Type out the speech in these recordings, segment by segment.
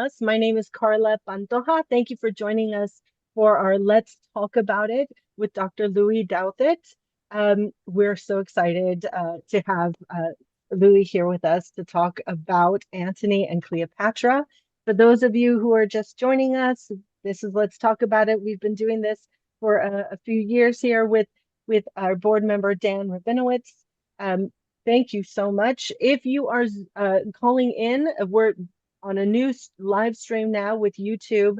us. My name is Carla Pantoja. Thank you for joining us for our Let's Talk About It with Dr. Lue Douthit. We're so excited to have Lue here with us to talk about Antony and Cleopatra. For those of you who are just joining us, this is Let's Talk About It. We've been doing this for a few years here with our board member, Dan Rabinowitz. Thank you so much. If you are calling in, we're on a new live stream now with YouTube.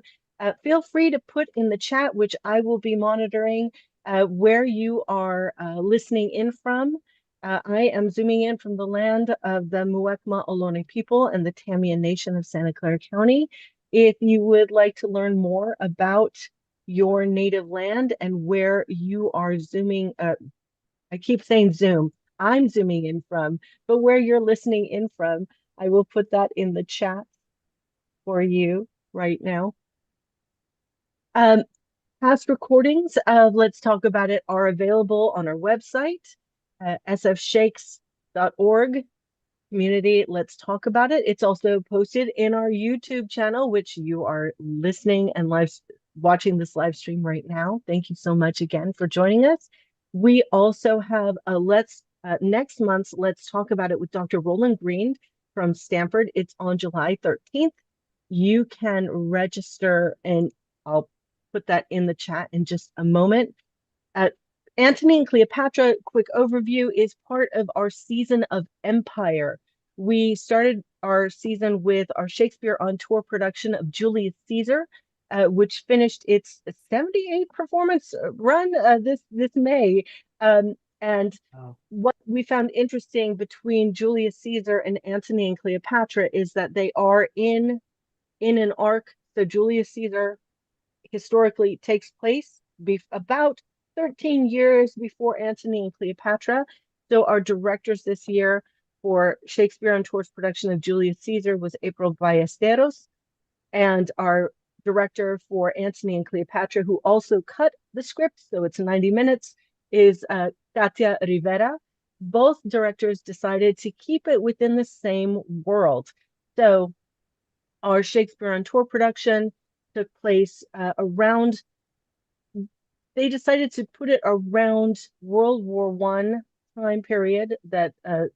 Feel free to put in the chat, which I will be monitoring, where you are listening in from. I am zooming in from the land of the Muwekma Ohlone people and the Tamiya Nation of Santa Clara County. If you would like to learn more about your native land and where you are zooming, I keep saying Zoom. I'm zooming in from, but where you're listening in from, I will put that in the chat for you right now. Past recordings of Let's Talk About It are available on our website, sfshakes.org, community Let's Talk About It. It's also posted in our YouTube channel, which you are listening and watching this live stream right now. Thank you so much again for joining us. We also have a next month's Let's Talk About It with Dr. Roland Green from Stanford. It's on July 13th. You can register, and I'll put that in the chat in just a moment. Antony and Cleopatra, quick overview, is part of our season of Empire. We started our season with our Shakespeare on Tour production of Julius Caesar, which finished its 78 performance run this May. What we found interesting between Julius Caesar and Antony and Cleopatra is that they are in an arc. So Julius Caesar historically takes place about 13 years before Antony and Cleopatra. So our directors this year for Shakespeare on Tour's production of Julius Caesar was April Ballesteros, and our director for Antony and Cleopatra, who also cut the script, so it's 90 minutes, is Katia Rivera. Both directors decided to keep it within the same world. So our Shakespeare on Tour production took place they decided to put it around World War I time period, that an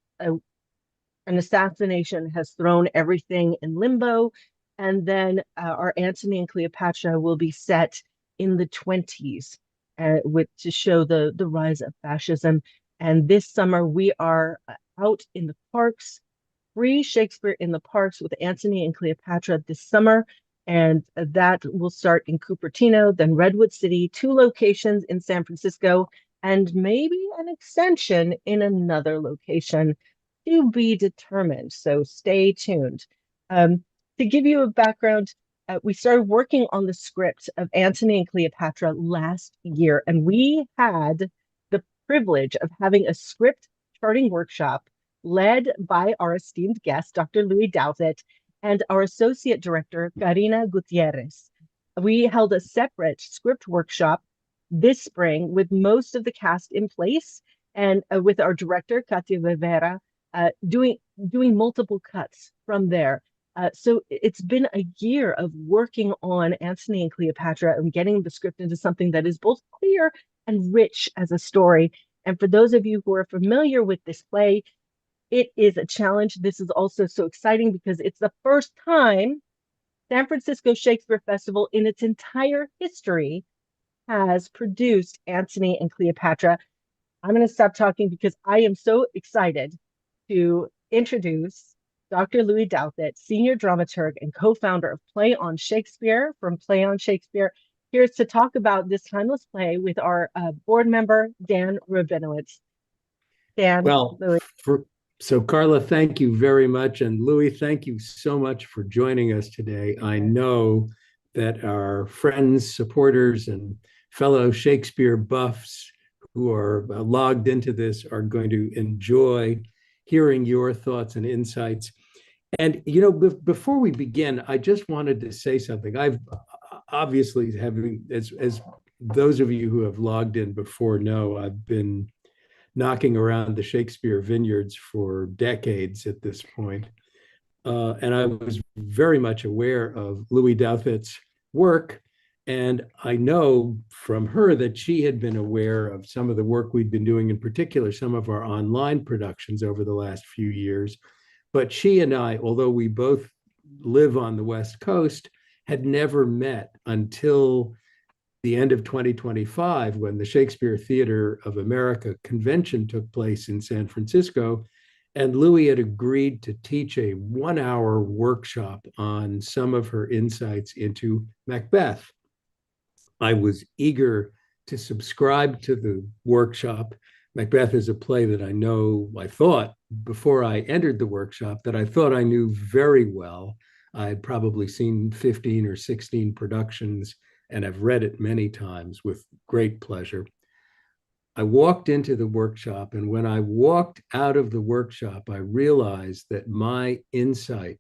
assassination has thrown everything in limbo. And then our Antony and Cleopatra will be set in the 20s to show the rise of fascism. And this summer we are out in the parks, free Shakespeare in the parks with Antony and Cleopatra this summer. And that will start in Cupertino, then Redwood City, 2 locations in San Francisco, and maybe an extension in another location to be determined. So stay tuned. To give you a background, we started working on the script of Antony and Cleopatra last year, and we had the privilege of having a script charting workshop led by our esteemed guest, Dr. Lue Douthit, and our associate director, Karina Gutierrez. We held a separate script workshop this spring with most of the cast in place, and with our director, Katia Rivera, doing multiple cuts from there. So it's been a year of working on Antony and Cleopatra and getting the script into something that is both clear and rich as a story. And for those of you who are familiar with this play, it is a challenge. This is also so exciting because it's the first time San Francisco Shakespeare Festival in its entire history has produced Antony and Cleopatra. I'm going to stop talking because I am so excited to introduce Dr. Lue Douthit, senior dramaturg and co-founder of Play on Shakespeare from Play on Shakespeare. Here's to talk about this timeless play with our board member, Dan Rabinowitz. Dan, Lue. So Carla, thank you very much. And Lue, thank you so much for joining us today. I know that our friends, supporters, and fellow Shakespeare buffs who are logged into this are going to enjoy hearing your thoughts and insights. And, you know, before we begin, I just wanted to say something. I've obviously, as those of you who have logged in before know, I've been knocking around the Shakespeare vineyards for decades at this point. and I was very much aware of Lue Douthit's work. And I know from her that she had been aware of some of the work we'd been doing, in particular, some of our online productions over the last few years. But she and I, although we both live on the West Coast, had never met until the end of 2025 when the Shakespeare Theater of America convention took place in San Francisco. And Louie had agreed to teach a 1 hour workshop on some of her insights into Macbeth. I was eager to subscribe to the workshop. Macbeth is a play that I thought before I entered the workshop that I thought I knew very well. I'd probably seen 15 or 16 productions and I've read it many times with great pleasure. I walked into the workshop, and when I walked out of the workshop, I realized that my insight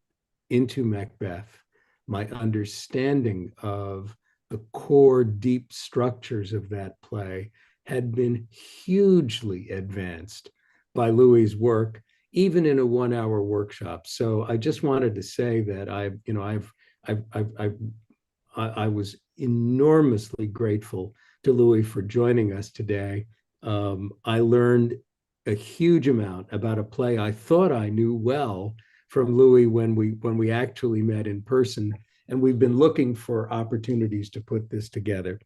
into Macbeth, my understanding of the core deep structures of that play had been hugely advanced by Louis's work, even in a 1 hour workshop. So I just wanted to say that I was enormously grateful to Louis for joining us today. I learned a huge amount about a play I thought I knew well from Louis when we actually met in person, and we've been looking for opportunities to put this together.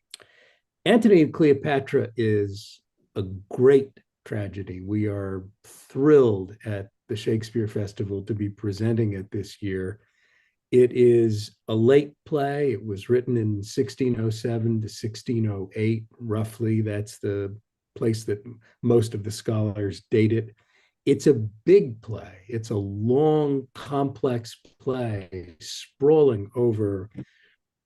Antony and Cleopatra is a great tragedy. We are thrilled at the Shakespeare Festival to be presenting it this year. It is a late play. It was written in 1607 to 1608, roughly. That's the place that most of the scholars date it. It's a big play. It's a long, complex play, sprawling over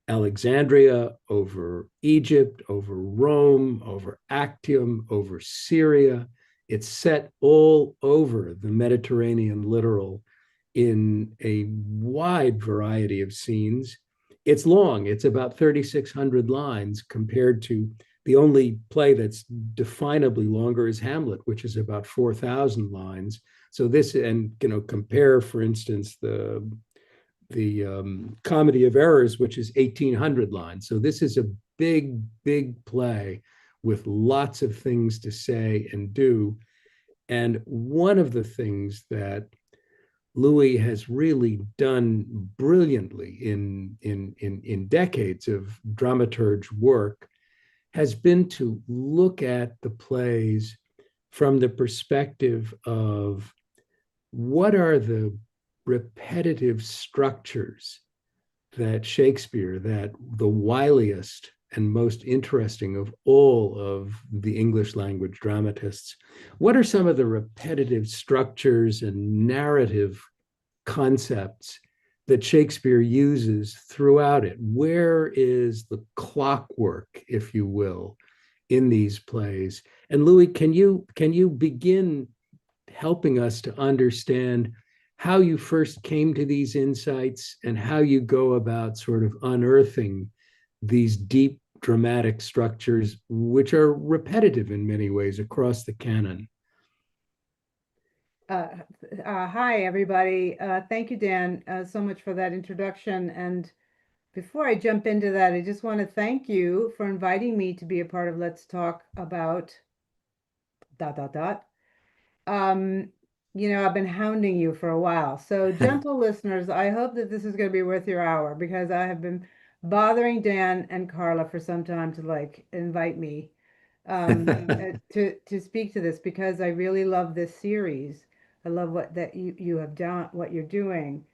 Alexandria, over Egypt, over Rome, over Actium, over Syria. It's set all over the Mediterranean littoral in a wide variety of scenes. It's long, it's about 3,600 lines compared to the only play that's definably longer is Hamlet, which is about 4,000 lines. So this, and compare, for instance, the Comedy of Errors, which is 1,800 lines. So this is a big, big play with lots of things to say and do. And one of the things that Louis has really done brilliantly in decades of dramaturg work has been to look at the plays from the perspective of what are the repetitive structures that Shakespeare, that the wiliest and most interesting of all of the English language dramatists, what are some of the repetitive structures and narrative concepts that Shakespeare uses throughout it? Where is the clockwork, if you will, in these plays? And Louis, can you begin helping us to understand how you first came to these insights and how you go about sort of unearthing these deep dramatic structures, which are repetitive in many ways across the canon? Hi, everybody. Thank you, Dan, so much for that introduction. And before I jump into that, I just want to thank you for inviting me to be a part of Let's Talk About ... Um, I've been hounding you for a while. So, gentle listeners, I hope that this is going to be worth your hour because I have been bothering Dan and Carla for some time to invite me to speak to this because I really love this series. I love what that you have done, what you're doing.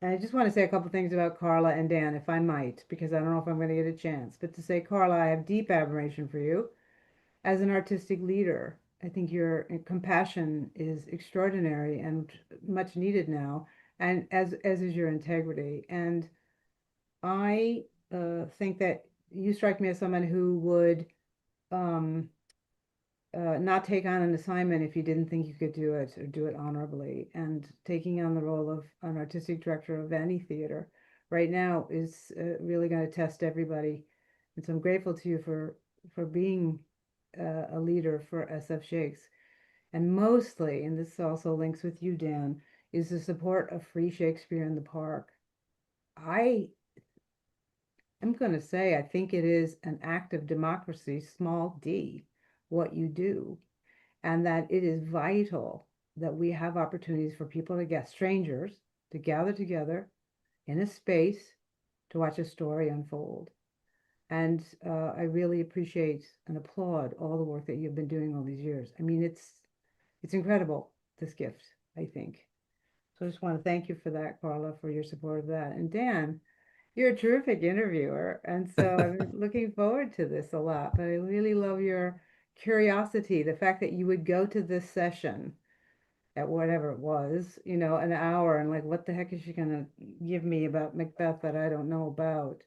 And I just want to say a couple things about Carla and Dan, if I might, because I don't know if I'm going to get a chance. But to say, Carla, I have deep admiration for you as an artistic leader. I think your compassion is extraordinary and much needed now, and as is your integrity. And I think that you strike me as someone who would um, not take on an assignment if you didn't think you could do it or do it honorably. And taking on the role of an artistic director of any theater right now is really going to test everybody. And so I'm grateful to you for being a leader for SF Shakes. And mostly, and this also links with you, Dan, is the support of free Shakespeare in the Park. I'm going to say, I think it is an act of democracy, small d, what you do, and that it is vital that we have opportunities for people to get strangers to gather together in a space to watch a story unfold. And I really appreciate and applaud all the work that you've been doing all these years. I mean, it's incredible, this gift, I think. So I just want to thank you for that, Carla, for your support of that. And Dan, you're a terrific interviewer. And so I'm looking forward to this a lot. But I really love your curiosity, the fact that you would go to this session at whatever it was, an hour, and like, what the heck is she going to give me about Macbeth that I don't know about?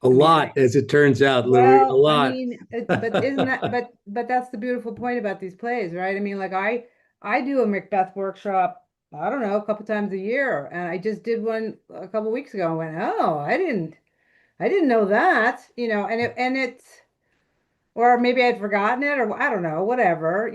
A I mean, lot, as it turns out, Louis, a well, I lot. mean, but isn't that, but that's the beautiful point about these plays, right? I mean, like I do a Macbeth workshop, I don't know, a couple times a year, and I just did one a couple weeks ago and went, oh, I didn't know that, and it's, or maybe I'd forgotten it, or I don't know, whatever.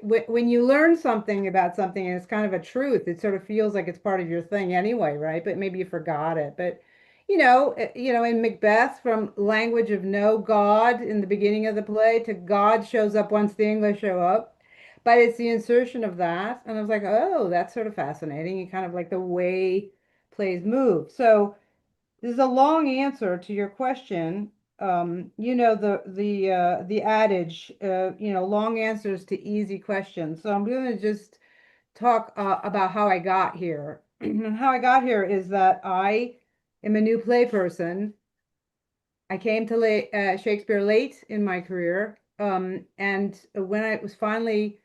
When you learn something about something and it's kind of a truth, it sort of feels like it's part of your thing anyway, right? But maybe you forgot it. But in Macbeth, from language of no God in the beginning of the play to God shows up once the English show up. But it's the insertion of that, and I was like, oh, that's sort of fascinating, and kind of like the way plays move. So this is a long answer to your question. The adage, long answers to easy questions. So I'm going to just talk about how I got here. And how I got here is that I am a new play person. I came to Shakespeare late in my career, and when I was finally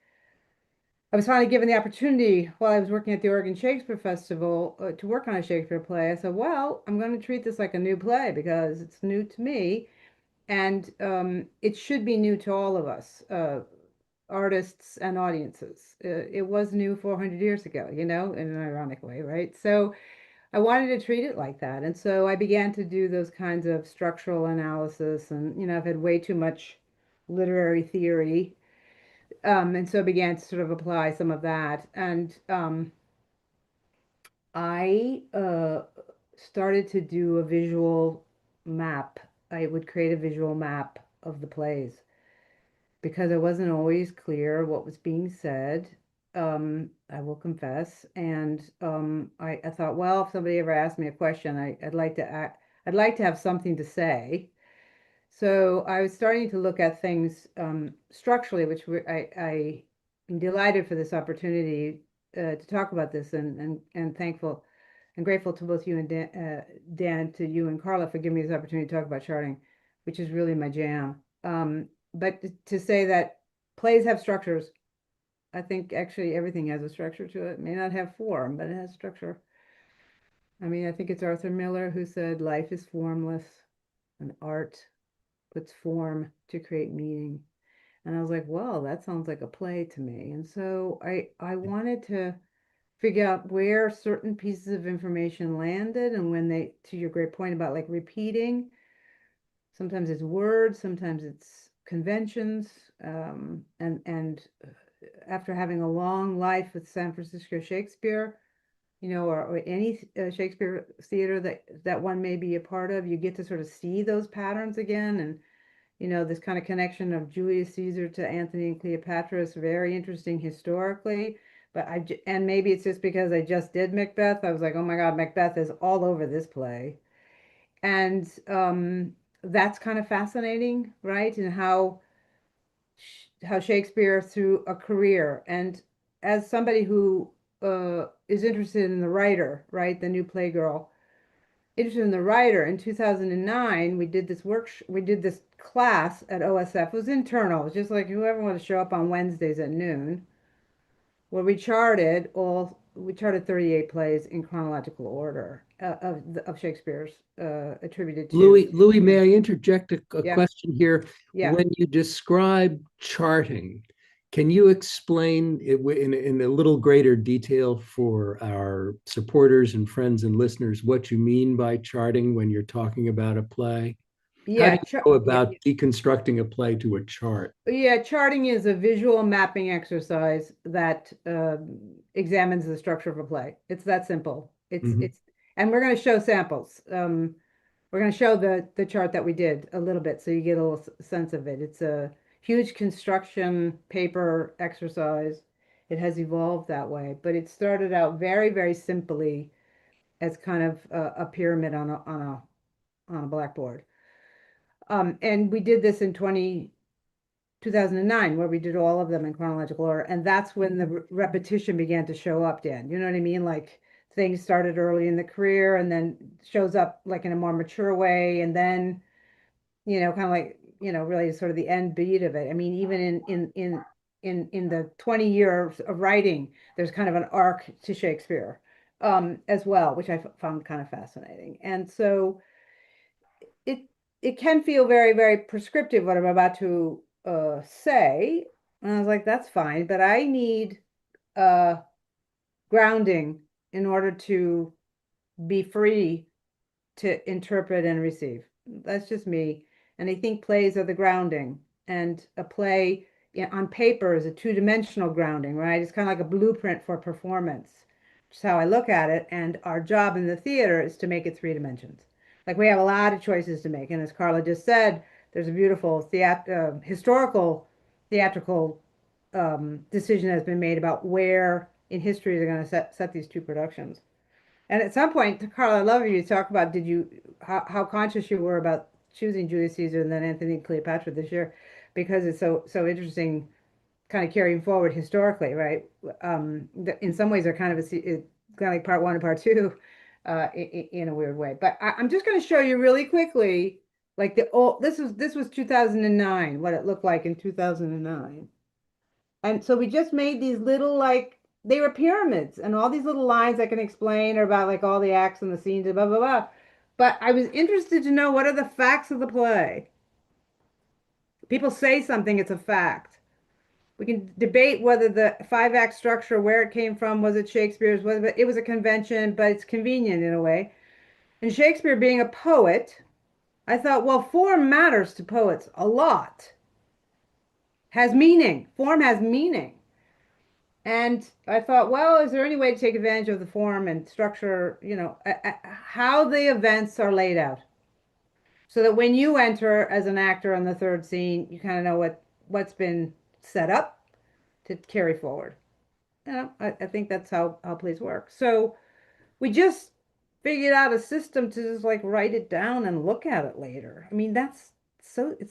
given the opportunity while I was working at the Oregon Shakespeare Festival to work on a Shakespeare play. I said, well, I'm going to treat this like a new play because it's new to me, and it should be new to all of us, artists and audiences. It was new 400 years ago, in an ironic way, right? So I wanted to treat it like that. And so I began to do those kinds of structural analysis, and, I've had way too much literary theory, and so I began to sort of apply some of that. And I started to do a visual map. I would create a visual map of the plays because I wasn't always clear what was being said. I will confess. And I thought, well, if somebody ever asked me a question, I'd like to have something to say. So I was starting to look at things structurally, which I am delighted for this opportunity to talk about this, and thankful and grateful to both you and Dan, to you and Carla for giving me this opportunity to talk about charting, which is really my jam. But to say that plays have structures, I think actually everything has a structure to it. It may not have form, but it has structure. I mean, I think it's Arthur Miller who said, life is formless and art puts form to create meaning. And I was like, well, that sounds like a play to me. And so I wanted to figure out where certain pieces of information landed, and when they, to your great point about like repeating, sometimes it's words, sometimes it's conventions. And after having a long life with San Francisco Shakespeare, or any Shakespeare theater that one may be a part of, you get to sort of see those patterns again. And this kind of connection of Julius Caesar to Antony and Cleopatra is very interesting historically. But and maybe it's just because I just did Macbeth. I was like, oh my God, Macbeth is all over this play. And that's kind of fascinating, right? And how Shakespeare, through a career, and as somebody who is interested in the writer, right, the new Playgirl, interested in the writer, in 2009 we did this class at OSF. It was internal. It was just like whoever wanted to show up on Wednesdays at noon, where we charted 38 plays in chronological order of Shakespeare's attributed to. Louis, may I interject a Yeah, question here? yeah. When you describe charting, can you explain it in a little greater detail for our supporters and friends and listeners what you mean by charting when you're talking about a play? How do Yeah, you go about deconstructing a play to a chart? yeah, charting is a visual mapping exercise that examines the structure of a play. It's that simple. Mhm. And we're going to show samples. We're going to show the chart that we did a little bit so you get a little sense of it. It's a huge construction paper exercise. It has evolved that way, but it started out very, very simply as kind of a pyramid on a blackboard. And we did this in 2009, where we did all of them in chronological order. And that's when the repetition began to show up, Dan. You know what I mean? Like things started early in the career and then shows up like in a more mature way. And then, kind of like, really sort of the end beat of it. I mean, even in the 20 years of writing, there's kind of an arc to Shakespeare as well, which I found kind of fascinating. And so it it can feel very, very prescriptive what I'm about to say. And I was like, that's fine, but I need uh, grounding in order to be free to interpret and receive. That's just me. And I think plays are the grounding. And a play on paper is a two-dimensional grounding, right? It's kind of like a blueprint for performance. Just how I look at it. And our job in the theater is to make it three dimensions. Like we have a lot of choices to make. And as Carla just said, there's a beautiful historical theatrical decision that's been made about where in history they're going to set these two productions. And at some point, Carla, I love you to talk about how conscious you were about choosing Julius Caesar and then Antony and Cleopatra this year, because it's so interesting, kind of carrying forward historically, right? In some ways, they're kind of it's kind of like part one and part two, in a weird way. But I'm just going to show you really quickly, like the old. This was 2009, what it looked like in 2009. And so we just made these little like they were pyramids and all these little lines I can explain are about like all the acts and the scenes and blah blah blah. But I was interested to know what are the facts of the play. People say something, it's a fact. We can debate whether the five-act structure, where it came from, was it Shakespeare's, was it was a convention, but it's convenient in a way. And Shakespeare being a poet, I thought, well, form matters to poets a lot. Has meaning. Form has meaning. And I thought, well, is there any way to take advantage of the form and structure, how the events are laid out? So that when you enter as an actor on the third scene, you kind of know what's been set up to carry forward. I think that's how plays work. So we just figured out a system to just like write it down and look at it later. I mean, it's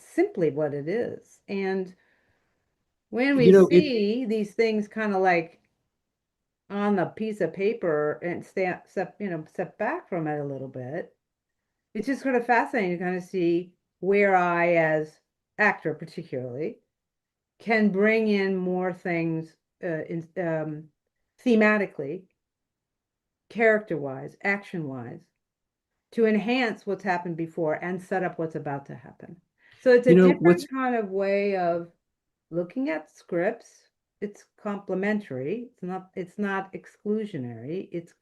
simply what it is. And when we You know, see these things kind of like on the piece of paper and step back from it a little bit, it's just sort of fascinating to kind of see where I, as actor particularly, can bring in more things thematically, character-wise, action-wise, to enhance what's happened before and set up what's about to happen. So it's a what's different kind of way of looking at scripts. It's complementary. It's not exclusionary. It's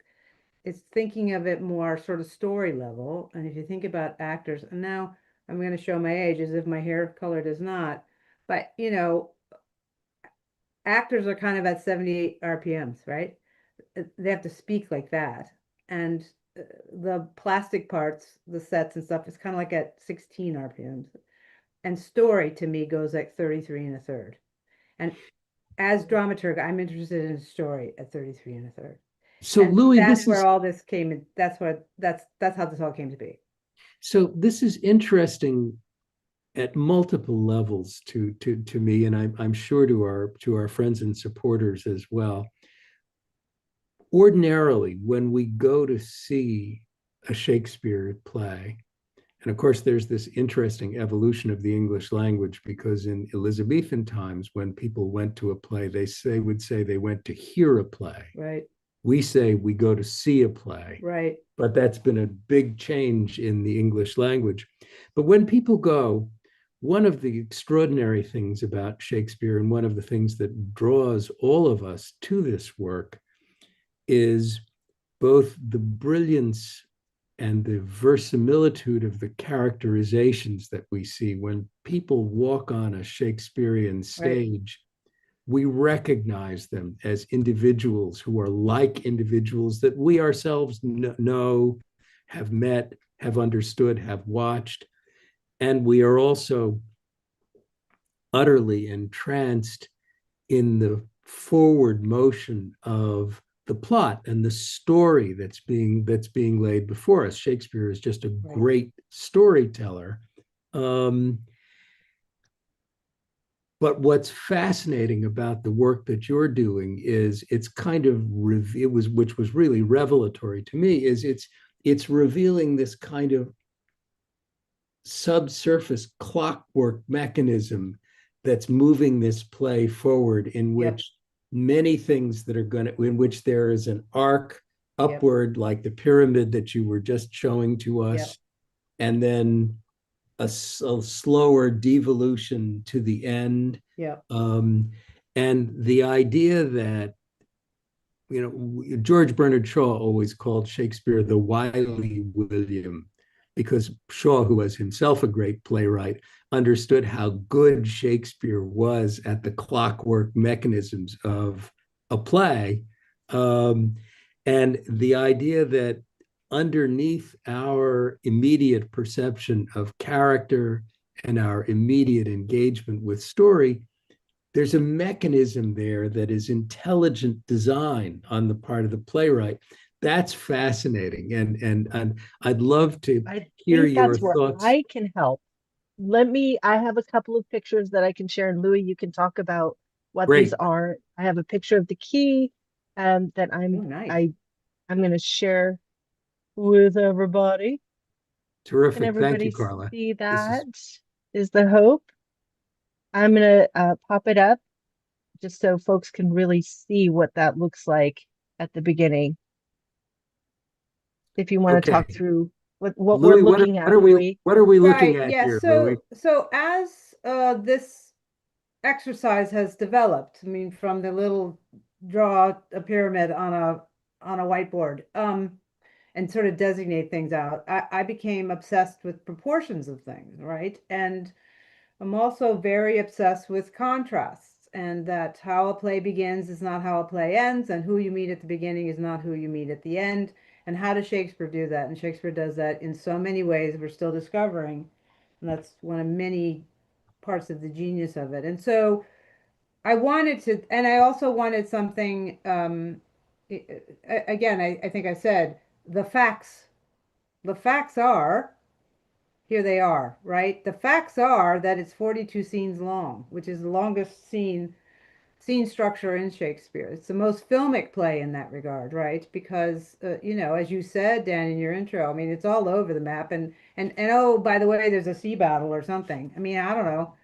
thinking of it more sort of story level. And if you think about actors, and now I'm going to show my age as if my hair color does not, but actors are kind of at 78 RPMs, right? They have to speak like that. And the plastic parts, the sets and stuff, is kind of like at 16 RPMs. And story to me goes like 33 and a third. And as dramaturg, I'm interested in story at 33 and a third. so And Louis, that's where all this came in. That's how this all came to be. this is interesting at multiple levels to me, and I'm sure to our friends and supporters as well. Ordinarily, when we go to see a Shakespeare play, and of course, there's this interesting evolution of the English language, because in Elizabethan times, when people went to a play, would say they went to hear a play. Right. We say we go to see a play. Right. But that's been a big change in the English language. But when people go, one of the extraordinary things about Shakespeare, and one of the things that draws all of us to this work, is both the brilliance and the verisimilitude of the characterizations that we see when people walk on a Shakespearean stage. We recognize them as individuals who are like individuals that we ourselves know, have met, have understood, have watched. And we are also utterly entranced in the forward motion of the plot and the story that's being laid before us. Shakespeare is just a great storyteller. But what's fascinating about the work that you're doing is it's kind of which was really revelatory to me, is it's revealing this kind of subsurface clockwork mechanism that's moving this play forward, in which many things that are going to, in which there is an arc upward, like the pyramid that you were just showing to us, and then a slower devolution to the end. And the idea that, George Bernard Shaw always called Shakespeare the wily William, because Shaw, who was himself a great playwright, understood how good Shakespeare was at the clockwork mechanisms of a play. And the idea that underneath our immediate perception of character and our immediate engagement with story, there's a mechanism there that is intelligent design on the part of the playwright. That's fascinating. And I'd love to hear your thoughts. I can help. I have a couple of pictures that I can share, and Louis, you can talk about what these are. I have a picture of the key that I'm going to share with everybody. Terrific. Can everybody Thank you, Carla. see that? Is the hope. I'm going to pop it up just so folks can really see what that looks like at the beginning. If you want to talk through what Louis, we're looking at, Louis. What are we looking at here, Louis? So as this exercise has developed, I mean, from the little draw a pyramid on a whiteboard, and sort of designate things out, I became obsessed with proportions of things, right? And I'm also very obsessed with contrasts, and that how a play begins is not how a play ends, and who you meet at the beginning is not who you meet at the end. And how does Shakespeare do that? And Shakespeare does that in so many ways we're still discovering. And that's one of many parts of the genius of it. And so I wanted to, and I also wanted something, again, I think I said, the facts are, here they are, right? The facts are that it's 42 scenes long, which is the longest scene structure in Shakespeare. It's the most filmic play in that regard, right? Because, as you said, Dan, in your intro, I mean, it's all over the map. And oh, by the way, there's a sea battle or something. I mean, I don't know.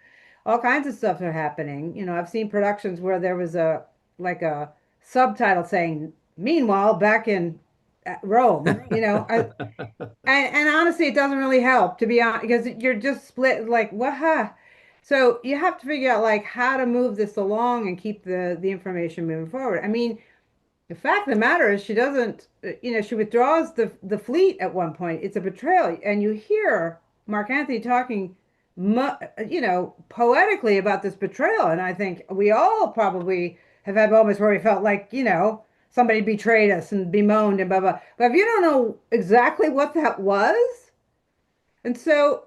All kinds of stuff are happening. I've seen productions where there was a subtitle saying, "Meanwhile, back in Rome," and honestly, it doesn't really help, to be honest, because you're just split, like, what, huh? So you have to figure out like how to move this along and keep the information moving forward. I mean, the fact of the matter is she doesn't, she withdraws the fleet at one point. It's a betrayal. And you hear Mark Antony talking, poetically about this betrayal. And I think we all probably have had moments where we felt like, somebody betrayed us and bemoaned and blah, blah. But if you don't know exactly what that was, and so,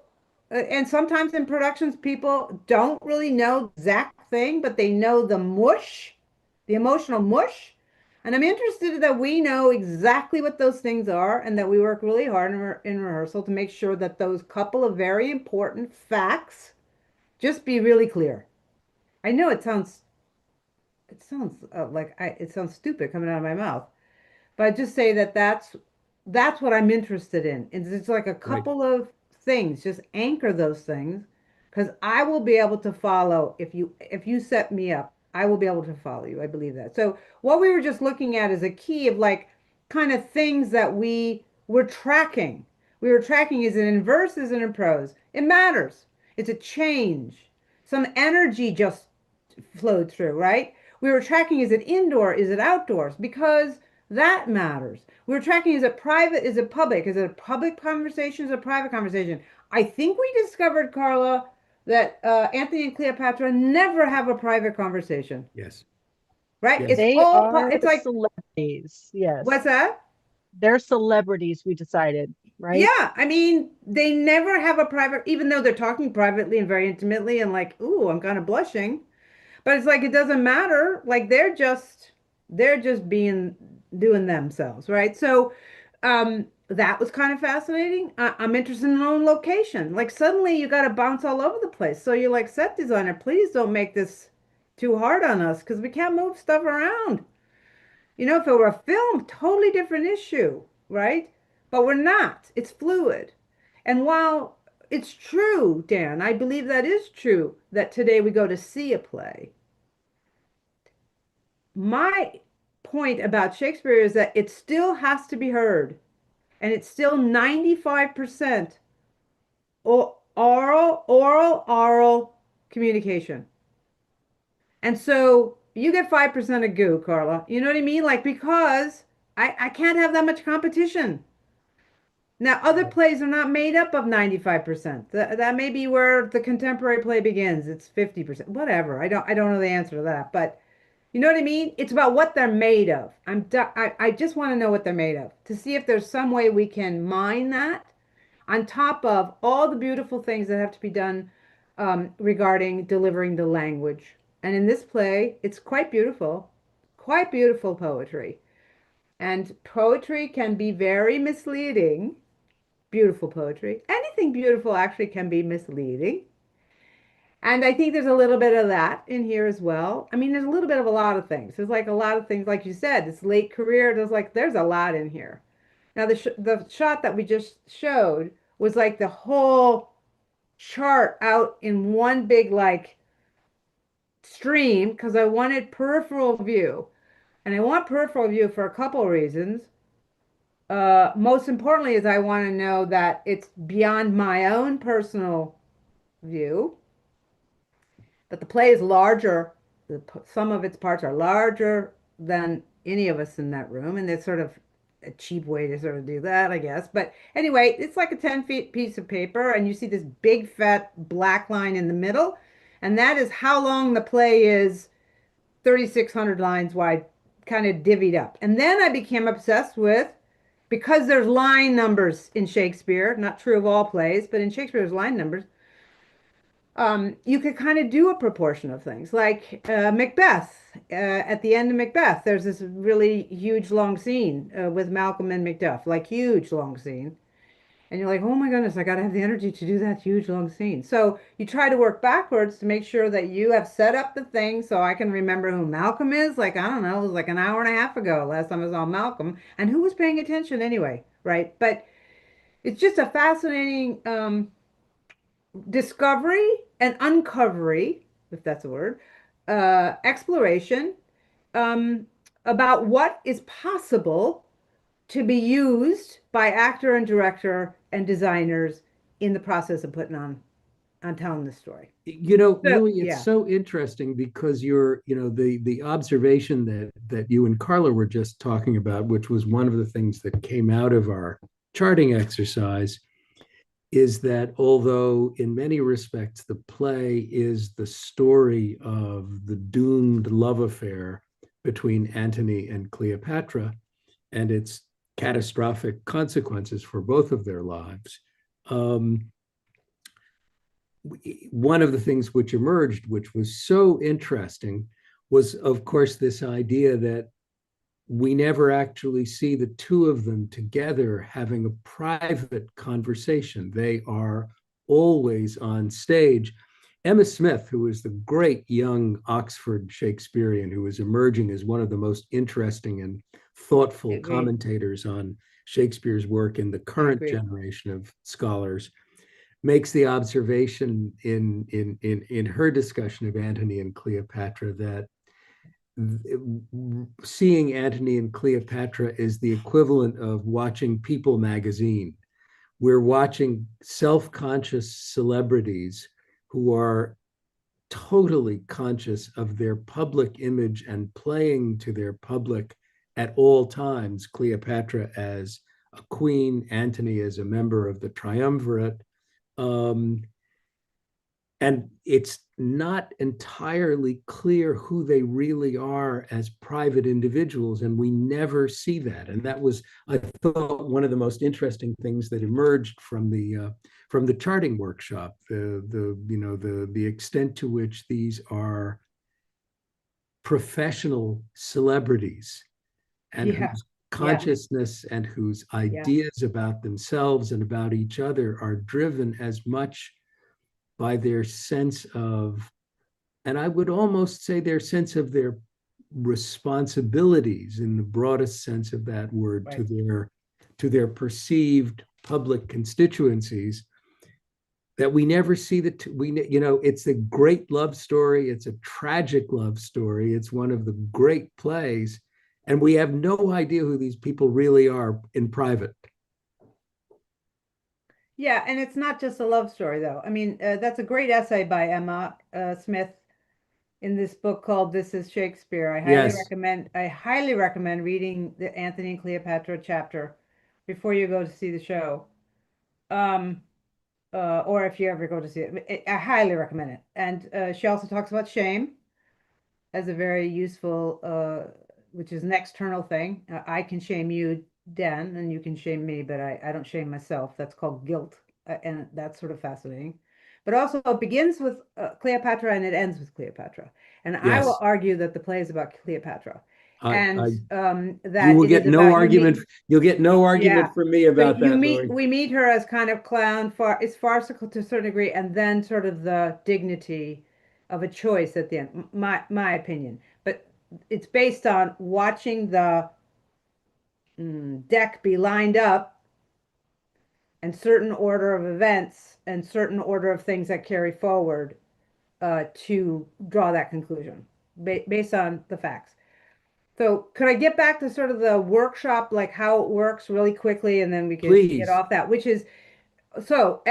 and sometimes in productions, people don't really know the exact thing, but they know the mush, the emotional mush. And I'm interested that we know exactly what those things are, and that we work really hard in rehearsal to make sure that those couple of very important facts just be really clear. I know it sounds it sounds stupid coming out of my mouth, but I just say that that's what I'm interested in. It's like a couple of things, just anchor those things, because I will be able to follow if you set me up. I will be able to follow you. I believe that. So what we were just looking at is a key of like kind of things that we were tracking. We were tracking, is it in verse, is it in prose? It matters. It's a change. Some energy just flowed through, right? We were tracking, is it indoor, is it outdoors? Because That matters. We're tracking, is it private? Is it public? Is it a public conversation? Is it a private conversation? I think we discovered, Carla, that Antony and Cleopatra never have a private conversation, Yes. right? Yes. It's They all, are it's like, celebrities. what's Yes. that? They're celebrities, we decided, right? Yeah, I mean, they never have a private, even though they're talking privately and very intimately and like, ooh, I'm kind of blushing. But it's like it doesn't matter. Like they're just being doing themselves, right? So that was kind of fascinating. I'm interested in own location. Like suddenly you got to bounce all over the place. So you're like, set designer, please don't make this too hard on us because we can't move stuff around. If it were a film, totally different issue, right? But we're not. It's fluid. And while it's true, Dan, I believe that is true, that today we go to see a play. My point about Shakespeare is that it still has to be heard, and it's still 95% oral communication. And so you get 5% of goo, Carla. You know what I mean? Like, because I can't have that much competition. Now, other plays are not made up of 95%. That may be where the contemporary play begins. It's 50%. Whatever. I don't know the answer to that, but you know what I mean? It's about what they're made of. I just want to know what they're made of to see if there's some way we can mine that on top of all the beautiful things that have to be done regarding delivering the language. And in this play, it's quite beautiful poetry. And poetry can be very misleading. Beautiful poetry. Anything beautiful actually can be misleading. And I think there's a little bit of that in here as well. I mean, there's a little bit of a lot of things. There's like a lot of things, like you said, this late career. There's a lot in here. Now the shot that we just showed was like the whole chart out in one big like stream because I wanted peripheral view, and I want peripheral view for a couple of reasons. Most importantly, is I want to know that it's beyond my own personal view. But the play is larger. Some of its parts are larger than any of us in that room, and it's sort of a cheap way to sort of do that, I guess. But anyway, it's like a 10 feet piece of paper, and you see this big fat black line in the middle, and that is how long the play is, 3,600 lines wide, kind of divvied up. And then I became obsessed with, because there's line numbers in Shakespeare, not true of all plays, but in Shakespeare there's line numbers. You could kind of do a proportion of things like Macbeth. At the end of Macbeth, there's this really huge long scene with Malcolm and Macduff, like huge long scene. And you're like, oh my goodness, I got to have the energy to do that huge long scene. So you try to work backwards to make sure that you have set up the thing so I can remember who Malcolm is. Like, I don't know, it was like an hour and a half ago last time I saw Malcolm. And who was paying attention anyway, right? But it's just a fascinating discovery and uncovery, if that's a word, exploration um, about what is possible to be used by actor and director and designers in the process of putting on telling the story. So Louis, it's yeah, so interesting because the observation that you and Carla were just talking about, which was one of the things that came out of our charting exercise, is that although in many respects the play is the story of the doomed love affair between Antony and Cleopatra and its catastrophic consequences for both of their lives, one of the things which emerged, which was so interesting, was, of course, this idea that we never actually see the two of them together having a private conversation. They are always on stage. Emma Smith, who is the great young Oxford Shakespearean who is emerging as one of the most interesting and thoughtful agree. commentators on Shakespeare's work in the I current agree. generation of scholars, makes the observation in her discussion of Antony and Cleopatra that seeing Antony and Cleopatra is the equivalent of watching People magazine. We're watching self-conscious celebrities who are totally conscious of their public image and playing to their public at all times Cleopatra as a queen, Antony as a member of the triumvirate. Um, and it's not entirely clear who they really are as private individuals, and we never see that. And that was, I thought, one of the most interesting things that emerged from the charting workshop. The extent to which these are professional celebrities and Yeah. whose Yeah. consciousness and whose Yeah. ideas about themselves and about each other are driven as much by their sense of, and I would almost say their sense of their responsibilities in the broadest sense of that word Right. to their perceived public constituencies, that we never see it's a great love story, it's a tragic love story, it's one of the great plays, and we have no idea who these people really are in private. Yeah, and it's not just a love story, though. I mean, that's a great essay by Emma Smith in this book called "This Is Shakespeare." Yes. I highly recommend reading the Antony and Cleopatra chapter before you go to see the show. Um, or if you ever go to see it, I highly recommend it. And she also talks about shame as a very useful, which is an external thing. I can shame you, Dan, and you can shame me, but I don't shame myself. That's called guilt, and that's sort of fascinating. But also, it begins with Cleopatra and it ends with Cleopatra. And I will Yes. argue that the play is about Cleopatra, I, and I you that will it is get no about you argument. meet. You'll get no Yeah. argument from me So about that, Louis. we meet her as kind of clown, it's farcical to a certain degree, and then sort of the dignity of a choice at the end, my opinion. But it's based on watching the deck be lined up and certain order of events and certain order of things that carry forward to draw that conclusion based on the facts. So could I get back to sort of the workshop, like how it works really quickly, and then we could get Please, off that, which is so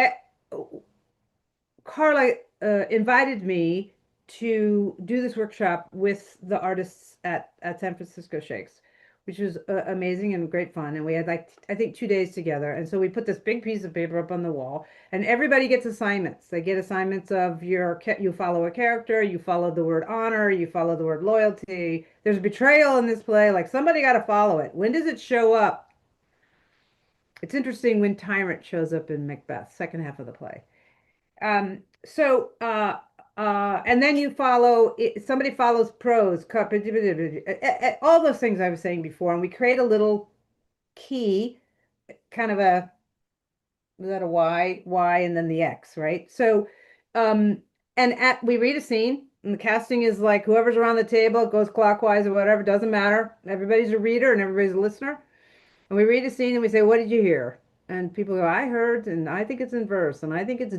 Carla invited me to do this workshop with the artists at San Francisco Shakes, which was amazing and great fun. And we had like I think 2 days together. And so we put this big piece of paper up on the wall, and everybody gets assignments. They get assignments of you follow a character, you follow the word honor, you follow the word loyalty. There's betrayal in this play. Like somebody got to follow it. When does it show up? It's interesting when Tyrant shows up in Macbeth, second half of the play. And then you follow somebody follows prose, all those things I was saying before, and we create a little key, kind of a was that a Y, and then the X, right? So, we read a scene, and the casting is like whoever's around the table goes clockwise or whatever, doesn't matter. Everybody's a reader and everybody's a listener. And we read a scene and we say, "What did you hear?" And people go, "I heard, and I think it's in verse, and I think it's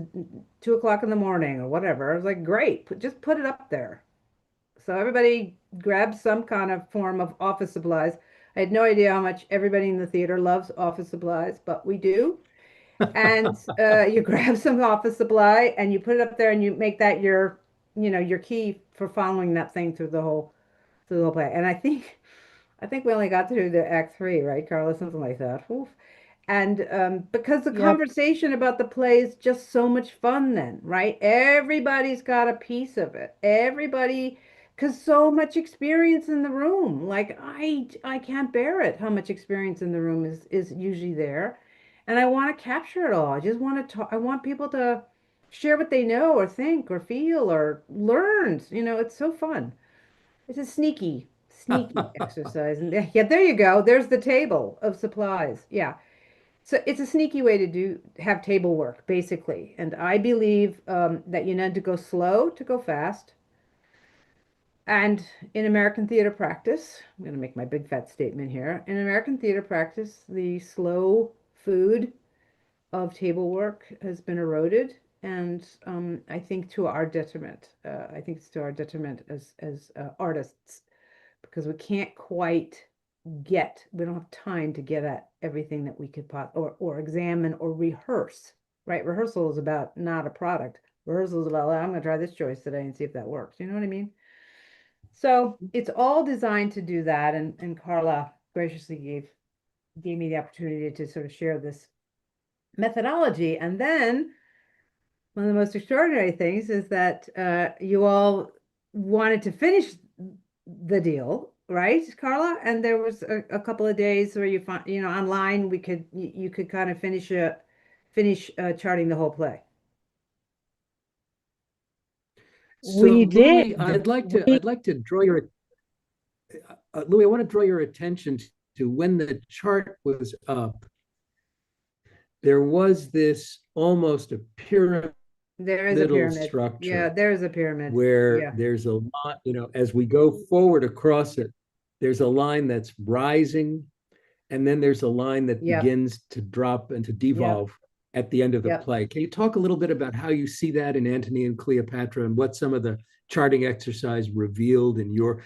2 o'clock in the morning or whatever." I was like, "Great, just put it up there." So everybody grabs some kind of form of office supplies. I had no idea how much everybody in the theater loves office supplies, but we do. And you grab some office supply and you put it up there and you make that your key for following that thing through the whole play. And I think we only got through the act three, right, Carla? Something like that. Oof. And because the Yep. conversation about the play is just so much fun then, right? Everybody's got a piece of it. Everybody, because so much experience in the room. Like I can't bear it, how much experience in the room is usually there. And I want to capture it all. I just want to talk, I want people to share what they know or think or feel or learn. It's so fun. It's a sneaky exercise. And yeah, there you go. There's the table of supplies. Yeah. So it's a sneaky way to have table work, basically. And I believe that you need to go slow to go fast. And in American theater practice, I'm going to make my big fat statement here. In American theater practice, the slow food of table work has been eroded. And I think to our detriment. I think it's to our detriment as artists because we can't quite we don't have time to get at everything that we could or examine or rehearse, right? Rehearsal is about not a product. Rehearsal is about, "Well, I'm going to try this choice today and see if that works." You know what I mean? So it's all designed to do that. And Carla graciously gave me the opportunity to sort of share this methodology. And then one of the most extraordinary things is that you all wanted to finish the deal, right, Carla? And there was a couple of days where you find, online you could kind of finish charting the whole play. So We Louis, did. I'd like to draw your Louis, I want to draw your attention to when the chart was up. There was this almost a pyramidal There is a pyramid. Yeah, structure there is a pyramid. where Yeah. there's a lot, as we go forward across it, there's a line that's rising, and then there's a line that Yep. begins to drop and to Yep. devolve at the end of the Yep. play. Can you talk a little bit about how you see that in Antony and Cleopatra, and what some of the charting exercise revealed in your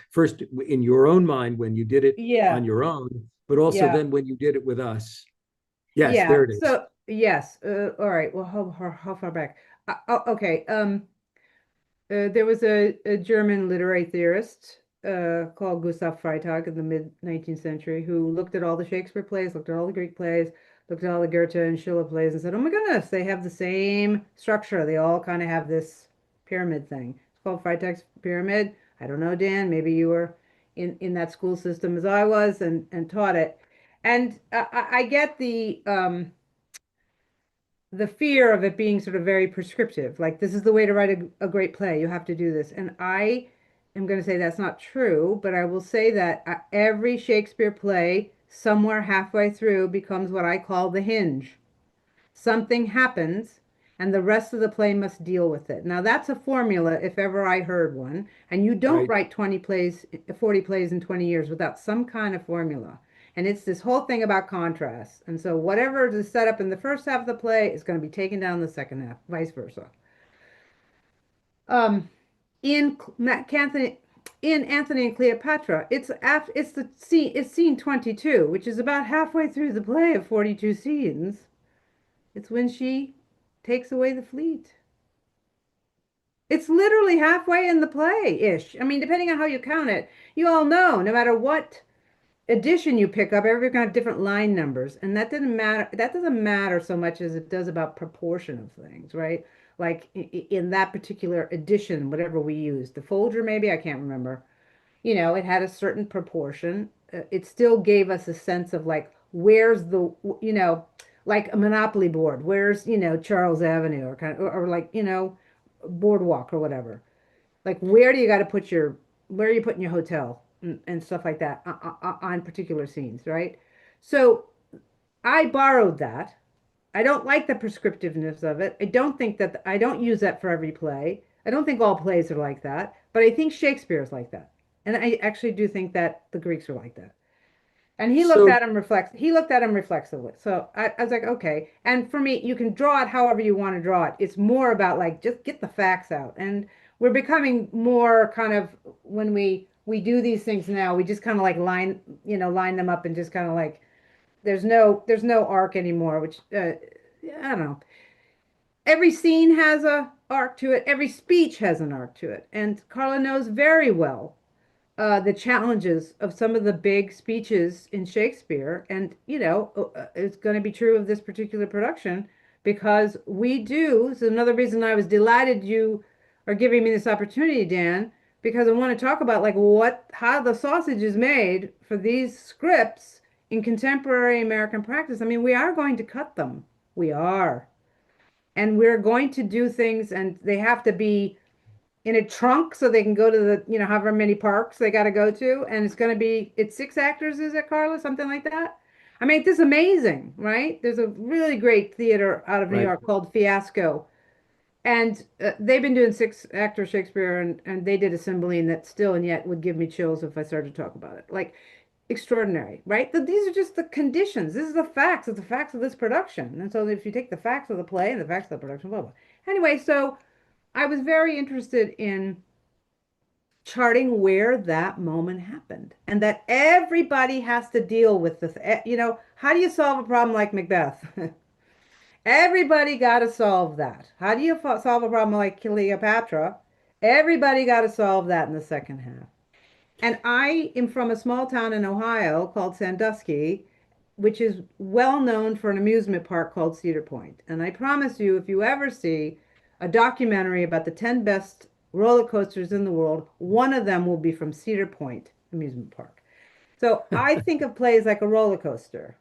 own mind when you did it Yeah. on your own, but also Yeah. then when you did it with us? Yes, Yeah. there it is. So yes. All right. Well, how far back? Okay. There was a German literary theorist called Gustav Freytag in the mid-19th century who looked at all the Shakespeare plays, looked at all the Greek plays, looked at all the Goethe and Schiller plays, and said, "Oh my goodness, they have the same structure. They all kind of have this pyramid thing. It's called Freytag's pyramid. I don't know, Dan. Maybe you were in that school system as I was and taught it. And I get the fear of it being sort of very prescriptive. Like, this is the way to write a great play. You have to do this. And I am going to say that's not true, but I will say that every Shakespeare play, somewhere halfway through, becomes what I call the hinge. Something happens, and the rest of the play must deal with it. Now, that's a formula if ever I heard one. And you don't Right. write 20 plays, 40 plays in 20 years without some kind of formula. And it's this whole thing about contrast. And so whatever is set up in the first half of the play is going to be taken down in the second half, vice versa. Um, in Anthony, in Antony and Cleopatra, it's scene 22, which is about halfway through the play of 42 scenes. It's when she takes away the fleet. It's literally halfway in the play-ish. I mean, depending on how you count it, you all know, no matter what edition you pick up, every kind of different line numbers, and that didn't matter. That doesn't matter so much as it does about proportion of things, right? Like in that particular edition, whatever we used, the Folger maybe, I can't remember. It had a certain proportion. It still gave us a sense of like where's like a Monopoly board, where's Charles Avenue or or like Boardwalk or whatever. Like where do you got to put where are you putting your hotel and stuff like that on particular scenes, right? So I borrowed that. I don't like the prescriptiveness of it. I don't use that for every play. I don't think all plays are like that, but I think Shakespeare is like that. And I actually do think that the Greeks are like that. And So he looked at him reflexively. So I was like, okay. And for me, you can draw it however you want to draw it. It's more about like just get the facts out. And we're becoming more kind of when we do these things now, we just kind of like line them up and just kind of like there's no arc anymore, which I don't know. Every scene has a arc to it. Every speech has an arc to it. And Carla knows very well the challenges of some of the big speeches in Shakespeare. And, it's going to be true of this particular production because we do. It's another reason I was delighted you are giving me this opportunity, Dan, because I want to talk about like how the sausage is made for these scripts in contemporary American practice. I mean, we are going to cut them. We are. And we're going to do things, and they have to be in a trunk so they can go to the, however many parks they got to go to. And it's 6 actors, is it, Carla? Something like that. I mean, this is amazing, right? There's a really great theater out of New right. York called Fiasco. And they've been doing 6 actor Shakespeare, and they did a Cymbeline that still and yet would give me chills if I started to talk about it. Like, extraordinary, right? These are just the conditions. This is the facts. It's the facts of this production. And so if you take the facts of the play and the facts of the production, blah, blah. Anyway, so I was very interested in charting where that moment happened and that everybody has to deal with this. How do you solve a problem like Macbeth? Everybody got to solve that. How do you solve a problem like Cleopatra? Everybody got to solve that in the second half. And I am from a small town in Ohio called Sandusky, which is well known for an amusement park called Cedar Point. And I promise you, if you ever see a documentary about the 10 best roller coasters in the world, one of them will be from Cedar Point Amusement Park. So I think of plays like a roller coaster,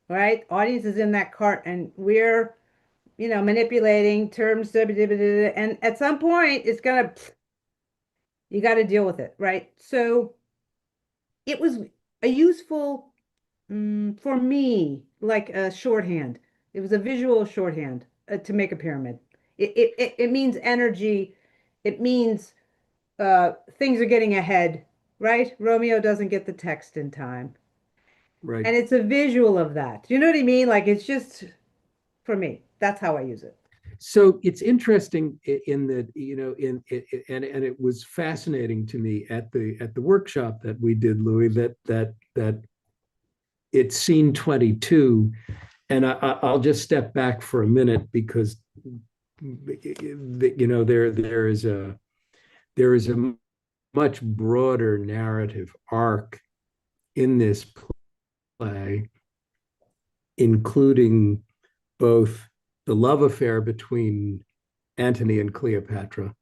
right? Audience is in that cart and we're, manipulating terms, and at some point it's gonna, you got to deal with it, right? So it was a useful, for me, like a shorthand. It was a visual shorthand to make a pyramid. It means energy. It means things are getting ahead, right? Romeo doesn't get the text in time. Right. And it's a visual of that. You know what I mean? Like it's just for me. That's how I use it. So it's interesting in that, and it was fascinating to me at the workshop that we did, Louis, that it's scene 22. And I'll just step back for a minute because there is a much broader narrative arc in this play, including both the love affair between Antony and Cleopatra,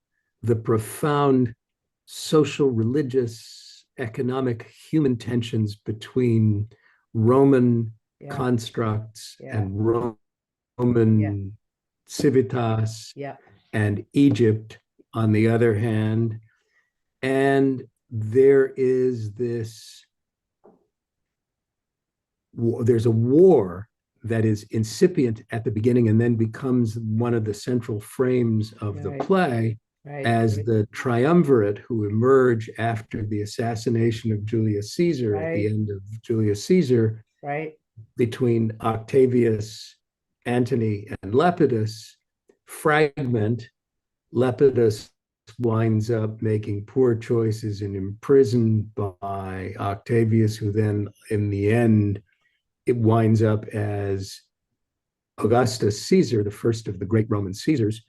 the profound social, religious, economic, human tensions between Roman Yeah. constructs Yeah. and Roman civitas Yeah. and Egypt on the other hand. And there is there's a war that is incipient at the beginning and then becomes one of the central frames of the play as the triumvirate who emerge after the assassination of Julius Caesar at the end of Julius Caesar, between Octavius, Antony, and Lepidus, fragment. Lepidus winds up making poor choices and imprisoned by Octavius, who then, in the end, it winds up as Augustus Caesar, the first of the great Roman Caesars.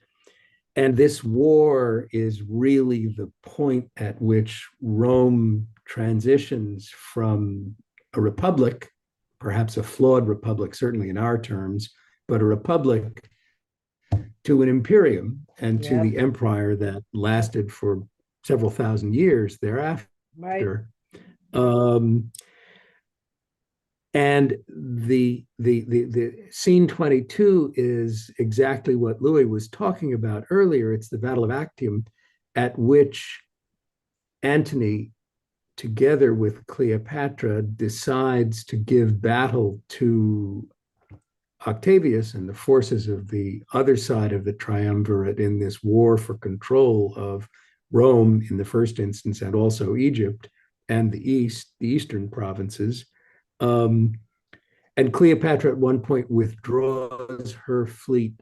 And this war is really the point at which Rome transitions from a republic, perhaps a flawed republic, certainly in our terms, but a republic, to an imperium and to the empire that lasted for several thousand years thereafter. And the scene 22 is exactly what Louis was talking about earlier. It's the Battle of Actium, at which Antony, together with Cleopatra, decides to give battle to Octavius and the forces of the other side of the triumvirate in this war for control of Rome in the first instance, and also Egypt and the eastern provinces. And Cleopatra at one point withdraws her fleet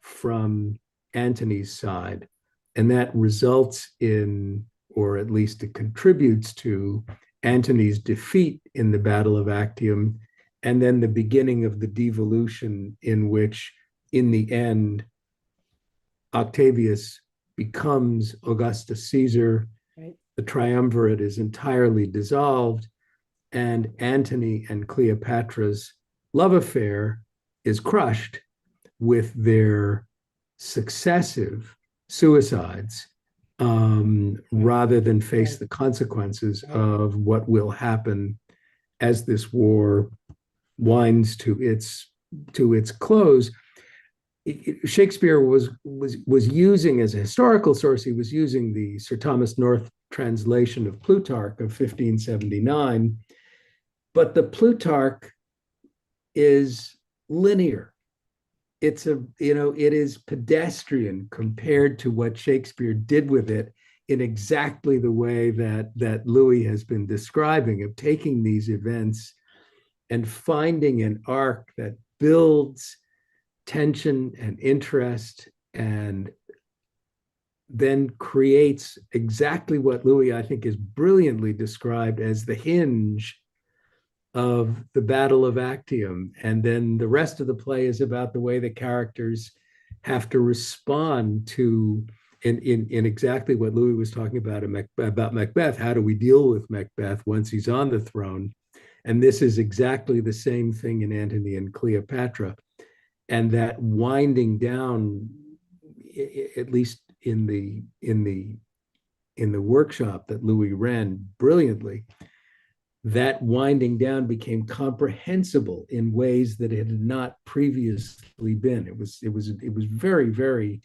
from Antony's side, and that results in, or at least it contributes to, Antony's defeat in the Battle of Actium, and then the beginning of the devolution in which, in the end, Octavius becomes Augustus Caesar. The triumvirate is entirely dissolved, and Antony and Cleopatra's love affair is crushed with their successive suicides, rather than face the consequences of what will happen as this war winds to its close. Shakespeare was using, as a historical source, he was using the Sir Thomas North translation of Plutarch of 1579, but the Plutarch is linear. It is pedestrian compared to what Shakespeare did with it, in exactly the way that Louis has been describing, of taking these events and finding an arc that builds tension and interest, and then creates exactly what Louis, I think, is brilliantly described as the hinge of the Battle of Actium. And then the rest of the play is about the way the characters have to respond to in exactly what Louis was talking about about Macbeth. How do we deal with Macbeth once he's on the throne? And this is exactly the same thing in Antony and Cleopatra. And that winding down, at least in the workshop that Louis ran brilliantly, that winding down became comprehensible in ways that it had not previously been. It was very, very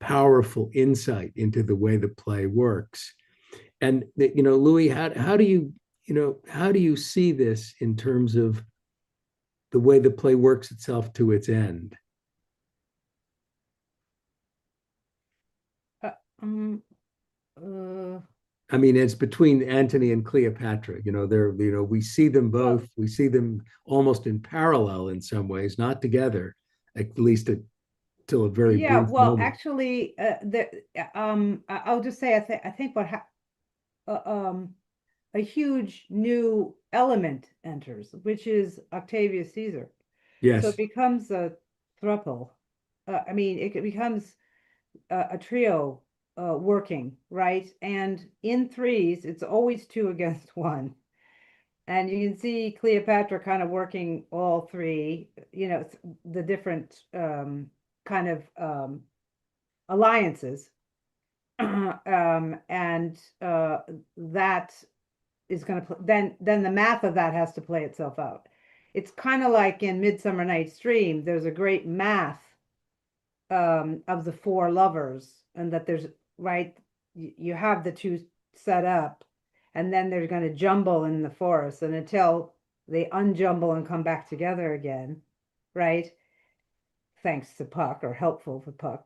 powerful insight into the way the play works. And Louis, how do how do you see this in terms of the way the play works itself to its end? Um, uh, I mean, it's between Antony and Cleopatra. We see them both. We see them almost in parallel in some ways, not together, at least till a very yeah, brief well, moment. actually, I'll just say I think a huge new element enters, which is Octavius Caesar. So it Yes, becomes a throuple. I mean, it becomes a trio working, right? And in threes, it's always two against one. And you can see Cleopatra kind of working all three, the different kind of alliances. And that is going to then the math of that has to play itself out. It's kind of like in Midsummer Night's Dream, there's a great math of the four lovers, and that there's right, you have the two set up, and then they're going to jumble in the forest, and until they unjumble and come back together again, right? Thanks to Puck, or helpful for Puck,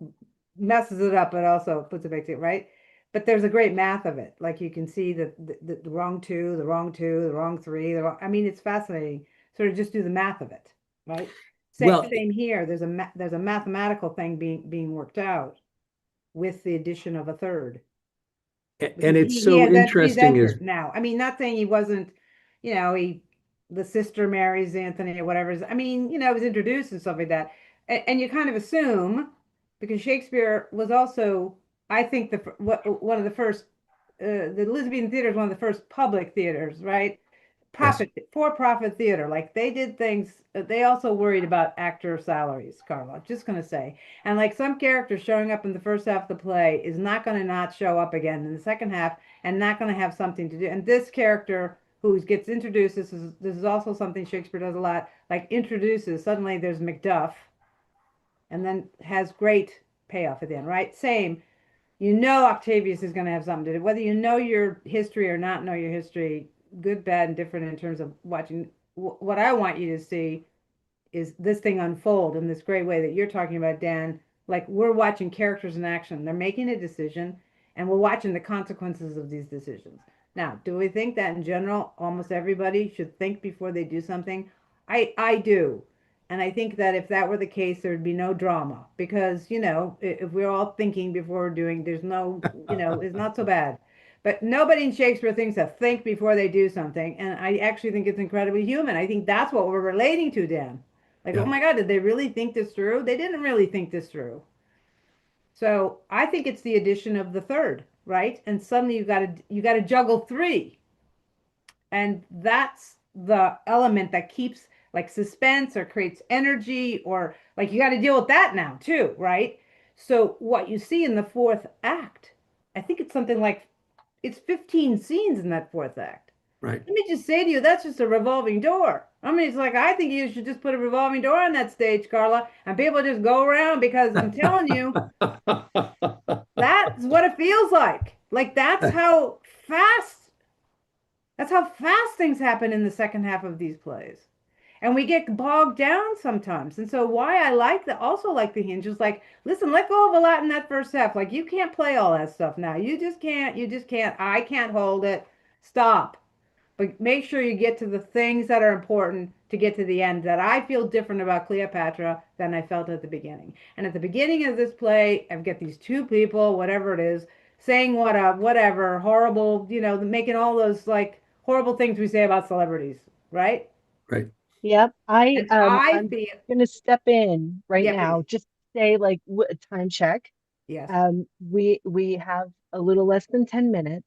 messes it up, but also puts it back together, right? But there's a great math of it. Like you can see that the wrong two, the wrong two, the wrong three, I mean, it's fascinating. Sort of just do the math of it, right? well, Same here. There's a mathematical thing being worked out with the addition of a third, and because it's he so has he's interesting as entered now. I mean, not saying he wasn't, he the sister marries Antony or whatever. I mean, it was introduced and stuff like that, and you kind of assume, because Shakespeare was also, I think, one of the first. The Elizabethan theater is one of the first public theaters, right? yes, For-profit theater. Like they did things. They also worried about actor salaries, Carla. Just gonna say, and like some character showing up in the first half of the play is not gonna not show up again in the second half, and not gonna have something to do. And this character who gets introduced, this is also something Shakespeare does a lot. Like introduces, suddenly there's Macduff, and then has great payoff at the end, right? Same, Octavius is going to have something to do, whether you know your history or not know your history, good, bad, and different in terms of watching. What I want you to see is this thing unfold in this great way that you're talking about, Dan. Like we're watching characters in action. They're making a decision, and we're watching the consequences of these decisions. Now, do we think that in general, almost everybody should think before they do something? I do. And I think that if that were the case, there would be no drama because, if we're all thinking before we're doing, there's no, it's not so bad. But nobody in Shakespeare thinks to think before they do something. And I actually think it's incredibly human. I think that's what we're relating to, Dan. Like, oh yeah. my God, did they really think this through? They didn't really think this through. So I think it's the addition of the third, right? And suddenly you got to juggle three, and that's the element that keeps like suspense or creates energy, or like you got to deal with that now too, right? So what you see in the fourth act, I think it's something like it's 15 scenes in that fourth act. Right. Let me just say to you, that's just a revolving door. I mean, it's like, I think you should just put a revolving door on that stage, Carla, and people just go around, because I'm telling you, that's what it feels like. Like fast, that's how fast things happen in the second half of these plays. And we get bogged down sometimes. And so why I also like the hinge is like, listen, let go of a lot in that first half. Like you can't play all that stuff now. You just can't. I can't hold it. Stop. But make sure you get to the things that are important to get to the end, that I feel different about Cleopatra than I felt at the beginning. And at the beginning of this play, I've got these two people, whatever it is, saying whatever, horrible, making all those like horrible things we say about celebrities, right? Right. Yep. I And I I'm feel, gonna step in right yeah, please. now, just say like a time check. Yes. We have a little less than 10 minutes.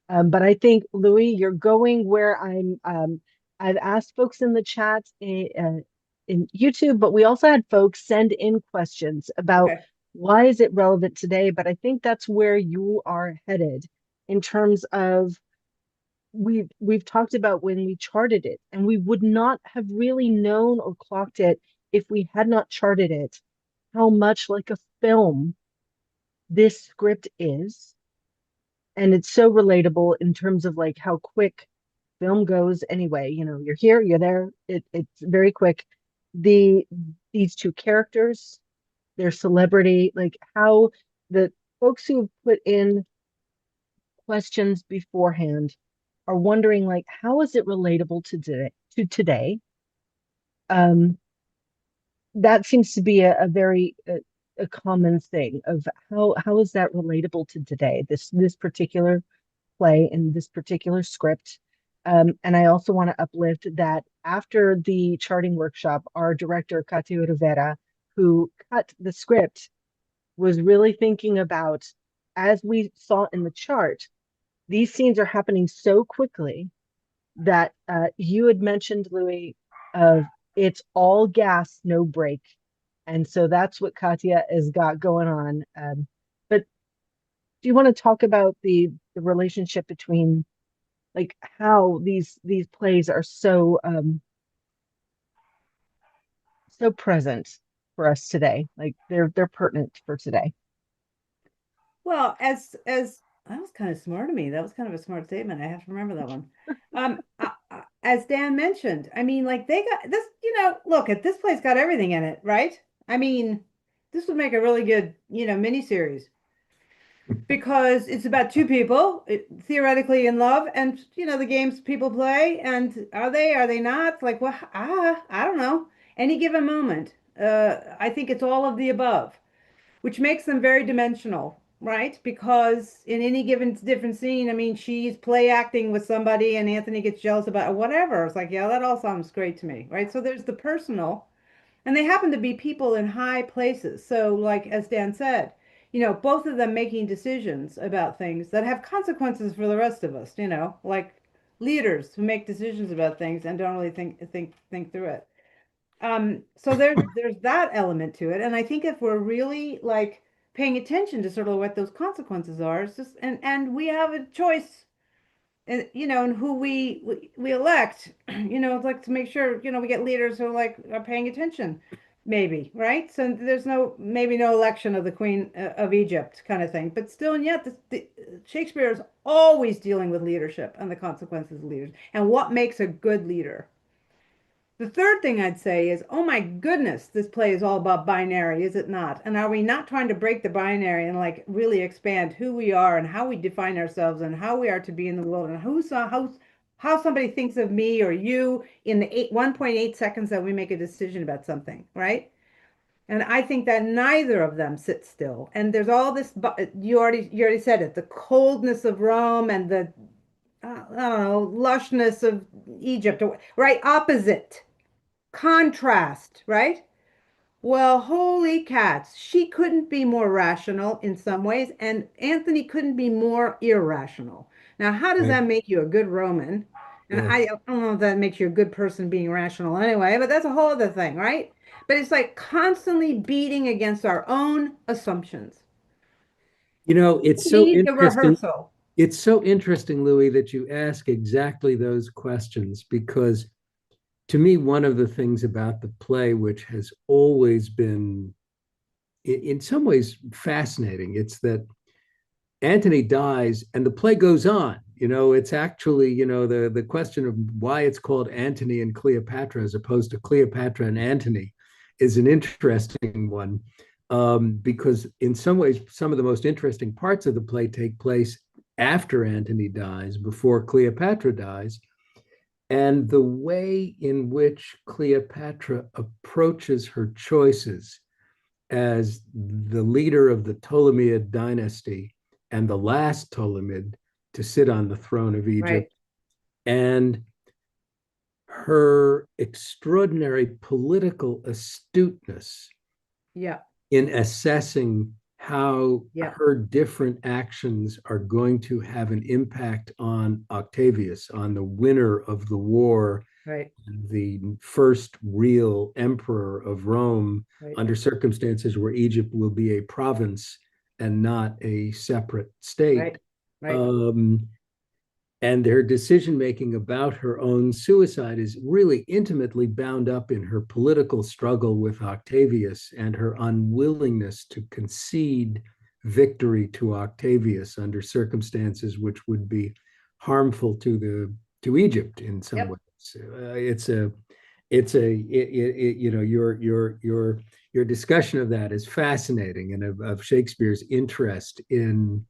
But I think, Louis, you're going where I've asked folks in the chat in YouTube, but we also had folks send in questions about Okay. why is it relevant today? But I think that's where you are headed in terms of we've talked about when we charted it, and we would not have really known or clocked it if we had not charted it, how much like a film this script is. And it's so relatable in terms of like how quick film goes anyway. You're here, you're there. It's very quick. The these two characters, their celebrity, like how the folks who have put in questions beforehand are wondering like how is it relatable to today? Um, that seems to be a very a common thing of how is that relatable to today? This particular play in this particular script. And I also want to uplift that after the charting workshop, our director, Katia Rivera, who cut the script, was really thinking about, as we saw in the chart, these scenes are happening so quickly that you had mentioned, Louis, of it's all gas, no brake. And so that's what Katia has got going on. But do you want to talk about the relationship between like how these plays are so present for us today? Like they're pertinent for today. Well, as that was kind of smart of me. That was kind of a smart statement. I have to remember that one. As Dan mentioned, I mean, like they got this, look at this place got everything in it, right? I mean, this would make a really good, miniseries because it's about two people theoretically in love, and the games people play, and are they not? Like, well, I don't know. Any given moment, I think it's all of the above, which makes them very dimensional, right? Because in any given different scene, I mean, she's play acting with somebody and Antony gets jealous about it, whatever. It's like, yeah, that all sounds great to me, right? So there's the personal, and they happen to be people in high places. So, like as Dan said, both of them making decisions about things that have consequences for the rest of us, like leaders who make decisions about things and don't really think through it. So there's that element to it. And I think if we're really like paying attention to sort of what those consequences are, it's just and we have a choice and and who we elect, like to make sure, we get leaders who like are paying attention, maybe, right? So there's maybe no election of the Queen of Egypt kind of thing, but still, and yet Shakespeare is always dealing with leadership and the consequences of leaders and what makes a good leader. The third thing I'd say is, oh my goodness, this play is all about binary, is it not? And are we not trying to break the binary and like really expand who we are and how we define ourselves and how we are to be in the world and how somebody thinks of me or you in the 1.8 seconds that we make a decision about something, right? And I think that neither of them sit still. And there's all this, you already said it, the coldness of Rome and the I don't know, lushness of Egypt, right? Opposite contrast, right? Well, holy cats, she couldn't be more rational in some ways, and Antony couldn't be more irrational. Now, how does Right. that make you a good Roman? And Yeah. I don't know if that makes you a good person being rational anyway, but that's a whole other thing, right? But it's like constantly beating against our own assumptions. It's We so need the interesting. rehearsal. It's so interesting, Louis, that you ask exactly those questions because to me, one of the things about the play, which has always been in some ways fascinating, it's that Antony dies and the play goes on. It's actually, the question of why it's called Antony and Cleopatra as opposed to Cleopatra and Antony is an interesting one, because in some ways, some of the most interesting parts of the play take place after Antony dies, before Cleopatra dies. And the way in which Cleopatra approaches her choices as the leader of the Ptolemaic dynasty and the last Ptolemyd to sit on the throne of Right. Egypt, and her extraordinary political astuteness Yeah. in assessing how Yep. her different actions are going to have an impact on Octavius, on the winner of the war, Right. the first real emperor of Rome, Right. under circumstances where Egypt will be a province and not a separate state. Right. Right. And her decision making about her own suicide is really intimately bound up in her political struggle with Octavius and her unwillingness to concede victory to Octavius under circumstances which would be harmful to Egypt in some Yep. ways. You know, your discussion of that is fascinating, and of Shakespeare's interest in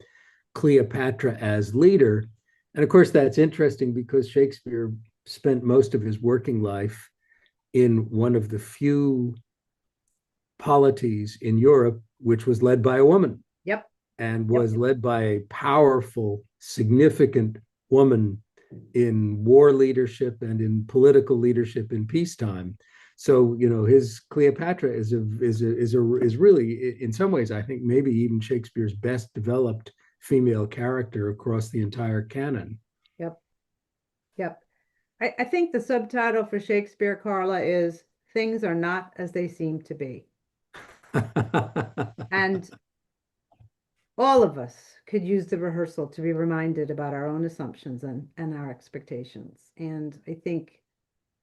Cleopatra as leader. And of course, that's interesting because Shakespeare spent most of his working life in one of the few polities in Europe which was led by a woman. Yep. And was led by a powerful, significant woman in war leadership and in political leadership in peacetime. So, you know, his Cleopatra is really, in some ways, I think maybe even Shakespeare's best developed female character across the entire canon. Yep. Yep. I think the subtitle for Shakespeare, Carla, is Things Are Not As They Seem to Be. And all of us could use the rehearsal to be reminded about our own assumptions and our expectations. And I think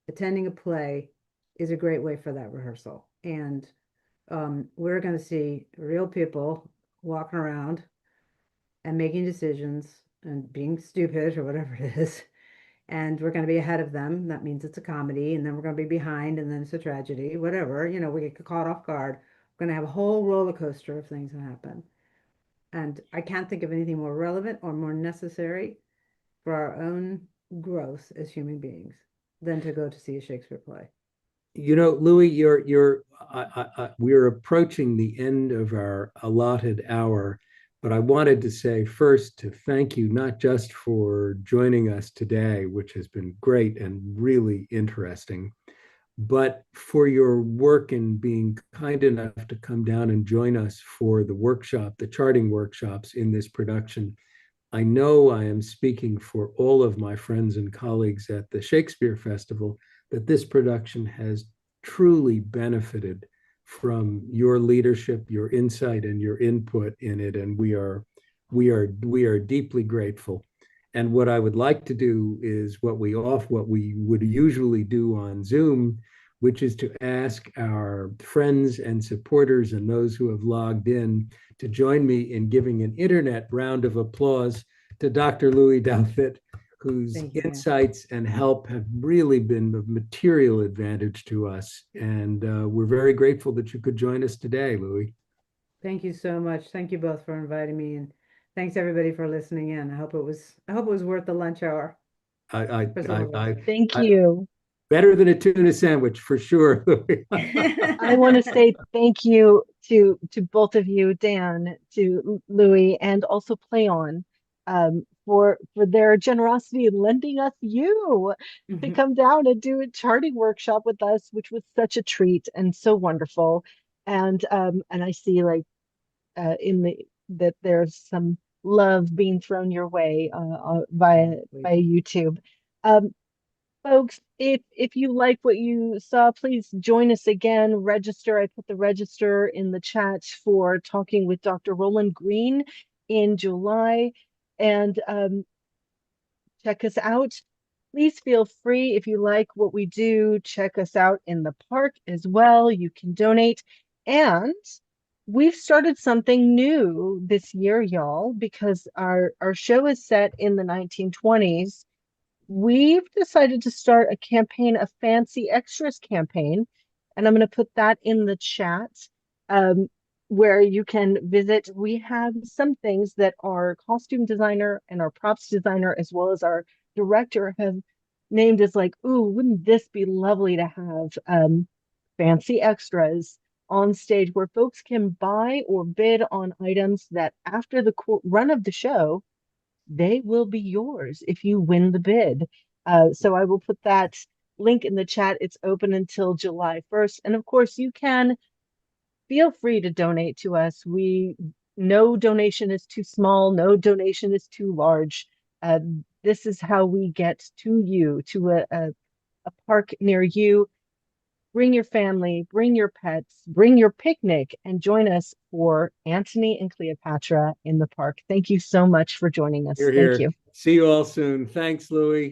attending a play is a great way for that rehearsal. And we're going to see real people walking around and making decisions and being stupid or whatever it is. And we're going to be ahead of them. That means it's a comedy. And then we're going to be behind, and then it's a tragedy, whatever. You know, we get caught off guard. We're going to have a whole roller coaster of things that happen. And I can't think of anything more relevant or more necessary for our own growth as human beings than to go to see a Shakespeare play. You know, Louis, we're approaching the end of our allotted hour, but I wanted to say first to thank you not just for joining us today, which has been great and really interesting, but for your work in being kind enough to come down and join us for the workshop, the charting workshops in this production. I know I am speaking for all of my friends and colleagues at the Shakespeare Festival that this production has truly benefited from your leadership, your insight, and your input in it, and we are deeply grateful. And what I would like to do is what we would usually do on Zoom, which is to ask our friends and supporters and those who have logged in to join me in giving an internet round of applause to Dr. Lue Douthit, whose insights and help have really been of material advantage to us. And we're very grateful that you could join us today, Louis. Thank you so much. Thank you both for inviting me, and thanks everybody for listening in. I hope it was worth the lunch hour. Thank you. Better than a tuna sandwich for sure. I want to say thank you to both of you, Dan, to Louis, and also Play On, for their generosity in lending us you to come down and do a charting workshop with us, which was such a treat and so wonderful. And I see like that there's some love being thrown your way via YouTube. Folks, if you like what you saw, please join us again. Register. I put the register in the chat for talking with Dr. Roland Green in July. And check us out. Please feel free, if you like what we do, check us out in the park as well. You can donate. And we've started something new this year, y'all, because our show is set in the 1920s. We've decided to start a campaign, a fancy extras campaign, and I'm going to put that in the chat, where you can visit. We have some things that our costume designer and our props designer, as well as our director, have named as like, ooh, wouldn't this be lovely to have fancy extras on stage where folks can buy or bid on items that after the run of the show, they will be yours if you win the bid. So I will put that link in the chat. It's open until July 1st. And of course, you can feel free to donate to us. We no donation is too small, no donation is too large. This is how we get to you, to a park near you. Bring your family, bring your pets, bring your picnic, and join us for Antony and Cleopatra in the park. Thank you so much for joining us. You're Thank here. you. See you all soon. Thanks, Louie.